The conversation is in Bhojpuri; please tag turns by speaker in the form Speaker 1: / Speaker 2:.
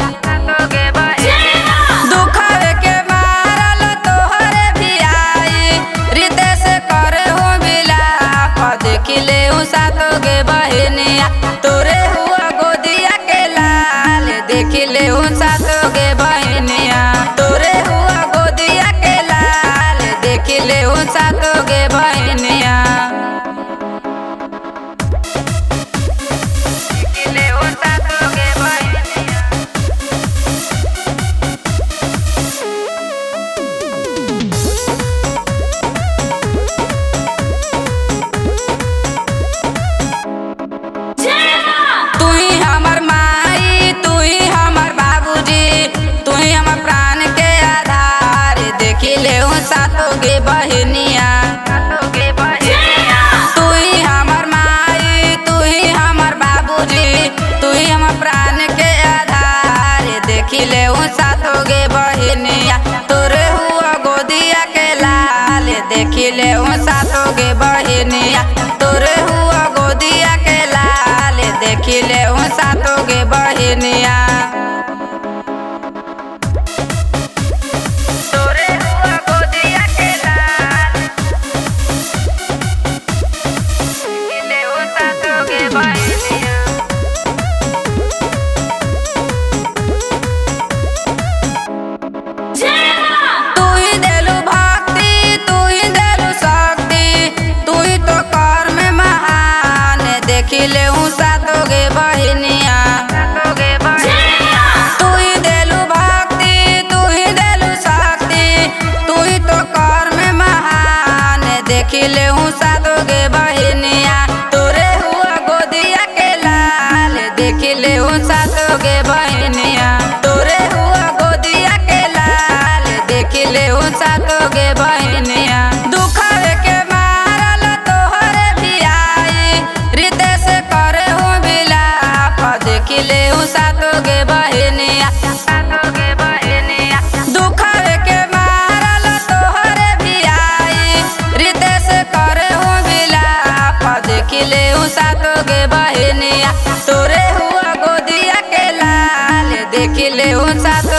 Speaker 1: सातोगे बहनिया दुखवे के मारल तोहरे भी आई रितेश करे हो मिलाप देखिले हूँ सातोगे बहनिया तोरे हुआ गोदिया के लाल देखिले हूँ सातोगे बहनिया तोरे हुआ गोदिया के लाल देखिले हूँ सातोगे बहनिया देखिले हूँ सातोगे बहनिया तू ही हमर माई तू ही हमर बाबूजी तू ही हमर प्राण के आधार देखिले हूँ सातोगे बहनिया तू ही हमर माई तू ही हमर बाबूजी तू ही हमर प्राण के आधार देखिले हूँ सातोगे बहनिया तोरे हुआ गोदिया के लाल देखिले हूँ सातोगे बहनिया तोरे हुआ गोदिया के लाल देखिले हूँ सातोगे बहनिया तोरे हुआ गोदिया के लाल देखिले हूँ सातोगे बहनिया तू ही देलू भक्ति तू ही देलू शक्ति तू ही तो कर्म महान देखिले हूँ सातोगे बहनिया तू ही देलू भक्ति तू ही देलू शक्ति तू ही तो कर्म महान देखिले हूँ सातोगे बहनिया तोरे हुआ गोदिया के लाल देखिले हूँ सातोगे बहनिया तोरे हुआ गोदिया के लाल देखिले हूँ सातोगे बहनिया दुखवे के मारल तोहरे भी आई रितेश करे हो मिलाप देखिले हूँ सातोगे बहनिया दुखवे के मारल तोहरे भी आई रितेश करे हो मिलाप देखिले हूँ सातोगे बहनिया तोरे हुआ गोदिया के लाल देखिले हूँ सात